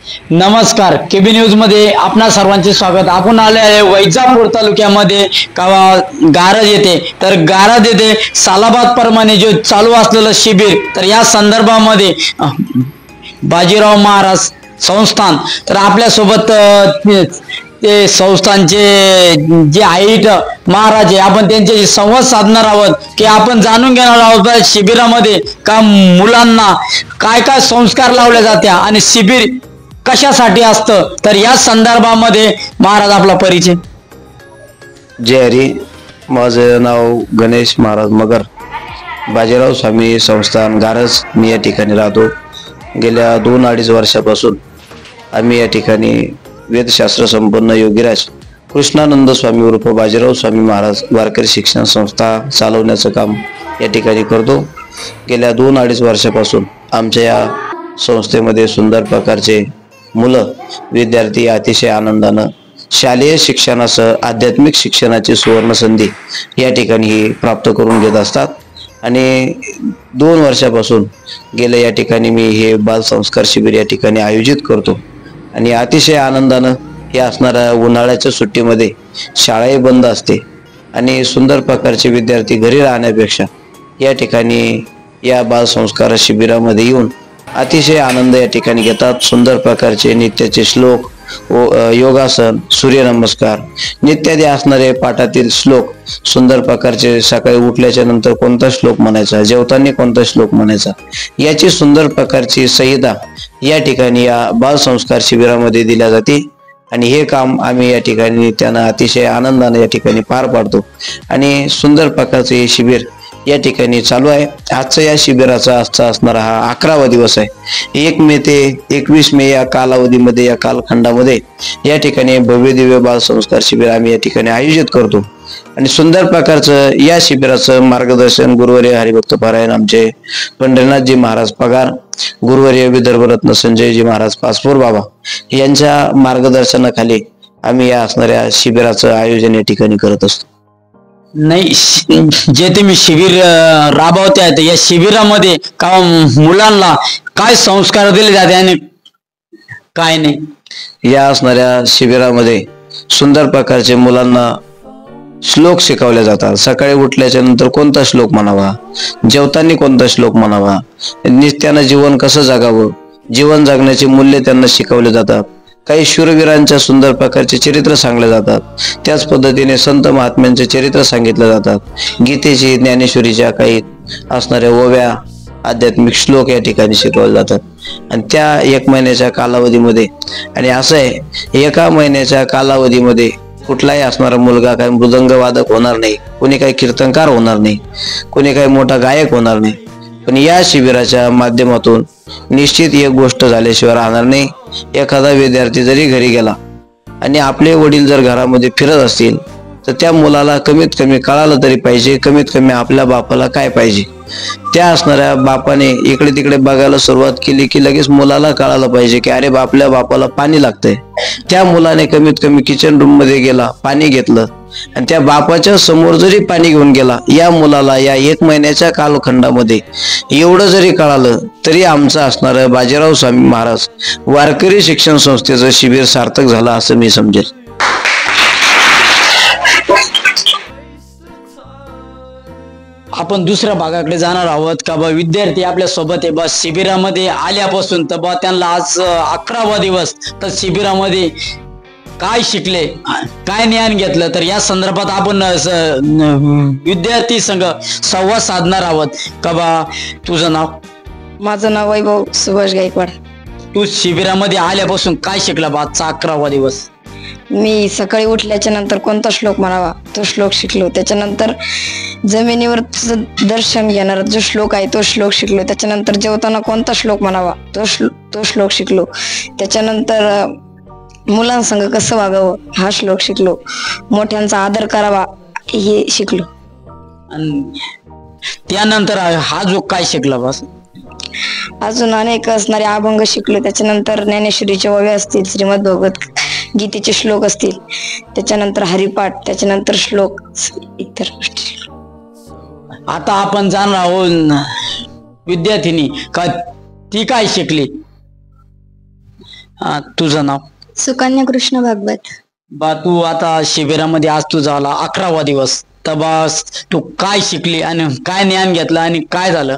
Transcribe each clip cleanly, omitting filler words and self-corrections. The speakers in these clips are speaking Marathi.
नमस्कार, केबी न्यूज मध्ये आपणा सर्वांचे स्वागत। आपण आले आहे वैजापूर तालुक्यामध्ये गारज येथे। तर गारज येथे सालाबाद प्रमाणे जो चालू असलेलं शिबिर, तर या संदर्भामध्ये बाजीराव महाराज संस्थान, तर आपल्या सोबत ते संस्थानचे जे आहेत महाराज आहे, आपण त्यांच्याशी संवाद साधणार आहोत की आपण जाणून घेणार आहोत शिबिरामध्ये का मुलांना काय काय संस्कार लावले जाते आणि शिबिर कशासाठी असतं। तर या संदर्भामध्ये महाराज आपला परिचय। जय हरी, माझं नाव गणेश महाराज मगर, बाजीराव स्वामी संस्थान गारज मी या ठिकाणी राहतो। गेल्या 2-2.5 वर्षापासून आम्ही या ठिकाणी वेदशास्त्र संपन्न योगीराज कृष्णानंद स्वामी उर्फ बाजीराव स्वामी महाराज वारकरी शिक्षण संस्था चालवण्याचं काम या ठिकाणी करतो। गेल्या 2-2.5 वर्षापासून आमच्या या संस्थेमध्ये सुंदर प्रकारचे मुलं विद्यार्थी अतिशय आनंदानं शालेय शिक्षणासह आध्यात्मिक शिक्षणाची सुवर्ण संधी या ठिकाणी प्राप्त करून घेत असतात। आणि 2 वर्षापासून गेल्या या ठिकाणी मी हे बाल संस्कार शिबिर या ठिकाणी आयोजित करतो आणि अतिशय आनंदानं हे असणाऱ्या उन्हाळ्याच्या सुट्टीमध्ये शाळाही बंद असते आणि सुंदर प्रकारचे विद्यार्थी घरी राहण्यापेक्षा या ठिकाणी या बाल संस्कार शिबिरामध्ये येऊन अतिशय आनंद या ठिकाणी घेतात। सुंदर प्रकारचे नित्याचे श्लोक, योगासन, सूर्यनमस्कार नित्यादी असणारे पाठातील श्लोक, सुंदर प्रकारचे सकाळी उठल्याच्या नंतर कोणता श्लोक म्हणायचा, जेवताना कोणता श्लोक म्हणायचा, याची सुंदर प्रकारची संहिता या ठिकाणी या बाल संस्कार शिबिरामध्ये दिल्या जाते। आणि हे काम आम्ही या ठिकाणी त्यानं अतिशय आनंदाने या ठिकाणी पार पाडतो आणि सुंदर प्रकारचे शिबिर या ठिकाणी चालू आहे। आजचा या शिबिराचा आजचा असणारा हा 11वा दिवस आहे। 1 मे ते 21 मे या कालावधीमध्ये, या कालखंडामध्ये या ठिकाणी भव्य दिव्य बाल संस्कार शिबिर आम्ही या ठिकाणी आयोजित करतो आणि सुंदर प्रकारचं या शिबिराचं मार्गदर्शन गुरुवर्य हरिभक्त पारायण आमचे पंढरीनाथजी महाराज पगार, गुरुवर्य विदर्भरत्न संजयजी महाराज पाचपूर बाबा यांच्या मार्गदर्शनाखाली आम्ही या असणाऱ्या शिबिराचं आयोजन या ठिकाणी करत असतो। नाही, जे तुम्ही शिबिर राबवते आहेत या शिबिरामध्ये का मुलांना काय संस्कार दिले जाते आणि काय नाही। या असणाऱ्या शिबिरामध्ये सुंदर प्रकारचे मुलांना श्लोक शिकवले जातात। सकाळी उठल्याच्या नंतर कोणता श्लोक म्हणावा, जेवताना कोणता श्लोक म्हणावा, नित्यानं जीवन कसं जगावं, जीवन जगण्याचे मूल्य त्यांना शिकवले जातात। काही शूरवीरांच्या सुंदर प्रकारचे चरित्र सांगले जातात। त्याच पद्धतीने संत महात्म्यांचे चरित्र सांगितले जातात। गीतेची, ज्ञानेश्वरीच्या काही असणाऱ्या ओव्या, आध्यात्मिक श्लोक या ठिकाणी शिकवले जातात। आणि त्या 1 महिन्याच्या कालावधीमध्ये, आणि असं आहे 1 महिन्याच्या कालावधीमध्ये कुठलाही असणारा मुलगा काही मृदंग वादक होणार नाही, कोणी काही कीर्तनकार होणार नाही, कोणी काही मोठा गायक होणार नाही। पण या शिबिराच्या माध्यमातून निश्चित एक गोष्ट झाल्याशिवाय राहणार नाही। एखादा विद्यार्थी जरी घरी गेला आणि आपले वडील जर घरामध्ये फिरत असतील तर त्या मुलाला कमीत कमी कळालं तरी पाहिजे, कमीत कमी आपल्या बापाला काय पाहिजे। त्या असणाऱ्या बापाने इकडे तिकडे बघायला सुरुवात केली की लगेच मुलाला कळालं पाहिजे की अरे आपल्या बापाला पाणी लागतंय। त्या मुलाने कमीत कमी किचन रूम मध्ये गेला, पाणी घेतलं आणि त्या बापाच्या समोर जरी पाणी घेऊन गेला, या मुलाला या 1 महिन्याच्या कालखंडामध्ये एवढं जरी कळालं तरी आमचं असणारं बाजीराव स्वामी महाराज वारकरी शिक्षण संस्थेचं शिबिर सार्थक झालं असं मी समजेल। आपण दुसऱ्या भागाकडे जाणार आहोत का विद्यार्थी आपल्या सोबत आहे बस शिबिरामध्ये आल्यापासून तर त्यांना आज 11वा दिवस, तर शिबिरामध्ये काय शिकले, काय ज्ञान घेतलं, तर या संदर्भात आपण विद्यार्थी संघ संवाद साधणार आहोत। का तुझं नाव? माझं नाव वैभव सुभाष गायकवाड। तू शिबिरामध्ये आल्यापासून काय शिकला आजचा 11वा दिवस? मी सकाळी उठल्याच्या नंतर कोणता श्लोक म्हणावा तो श्लोक शिकलो। त्याच्यानंतर जमिनीवर दर्शन घेणारा जो श्लोक आहे तो श्लोक शिकलो। त्याच्यानंतर जेवताना कोणता श्लोक म्हणावा तो श्लोक शिकलो। त्याच्यानंतर मुलांसंग कसं वागावं हा श्लोक शिकलो। मोठ्यांचा आदर करावा हे शिकलो। आणि त्यानंतर हा जो काय शिकला बस? अजून अनेक असणारे अभंग शिकलो। त्याच्यानंतर ज्ञानेश्वरीचे ओव्या असतील, श्रीमद भगवत गीतेचे श्लोक असतील, त्याच्यानंतर हरिपाठ, त्याच्यानंतर श्लोक, इतर गोष्टी। आता आपण जाणार आहोत विद्यार्थिनी का ती काय शिकली तुझं नाव? सुकन्या कृष्ण भागवत. बा तू आता शिबिरामध्ये आज तुझा आला 11वा दिवस, तर बस तू काय शिकली आणि काय ज्ञान घेतलं आणि काय झालं?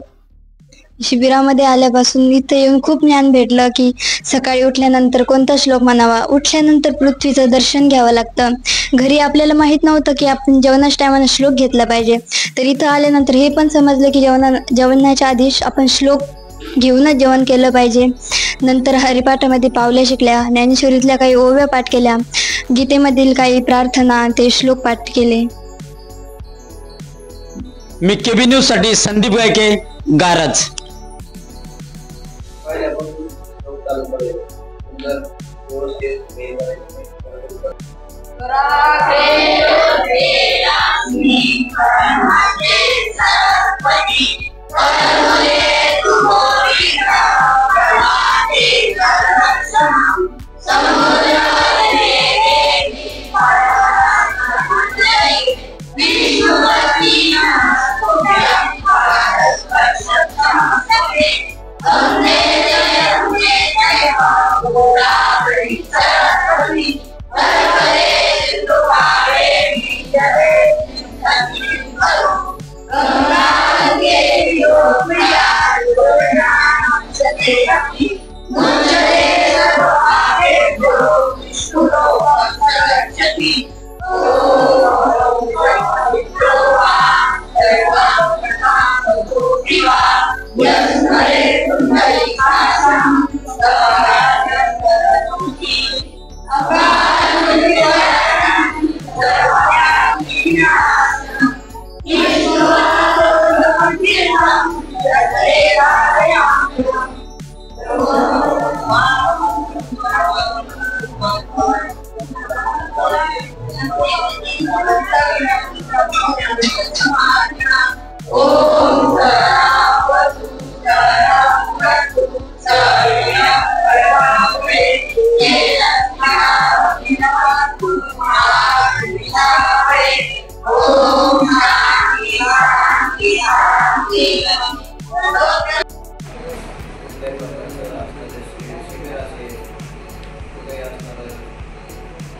शिबिरामध्ये आल्यापासून इथं येऊन खूप ज्ञान भेटलं की सकाळी उठल्यानंतर कोणता श्लोक म्हणावा, उठल्यानंतर पृथ्वीचं दर्शन घ्यावं लागतं. घरी आपल्याला माहित नव्हतं की आपण जेवणाच्या टायमाला श्लोक घेतला पाहिजे, तर इथं आल्यानंतर हे पण समजलं की जेवणाच्या आधी आपण श्लोक घेऊनच जेवण केलं पाहिजे. नंतर हरिपाठामध्ये पावल्या शिकल्या, ज्ञानेश्वरीतल्या काही ओव्या पाठ केल्या, गीतेमधील काही प्रार्थना ते श्लोक पाठ केले. मी केबी न्यूज साठी संदीप गायके, गारज.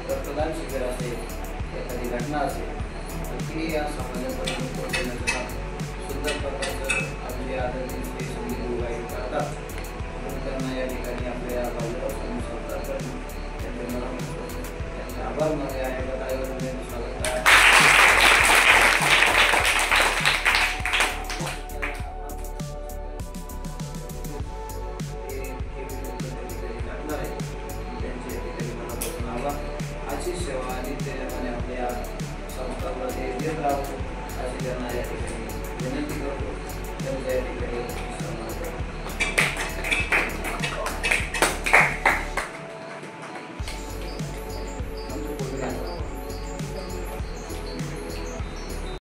रक्तदान शिबिर असेल, एखादी घटना असेल, ती या समाजापर्यंत पोहोचवण्याचं काम सुंदर प्रकारचं आपले आदरणीय श्री संदीप गुरुबाई करतात. म्हणून त्यांना या ठिकाणी आपल्या बाजूला संस्कार करून त्यांचे मनापासून त्यांचे आभार मानले आहे. स्वागत आहे. अशी सेवा आणि त्याच्यामध्ये आपल्या संस्थांमध्ये देत राहतो अशी त्यांना या ठिकाणी विनंती करतो. त्यांच्या या ठिकाणी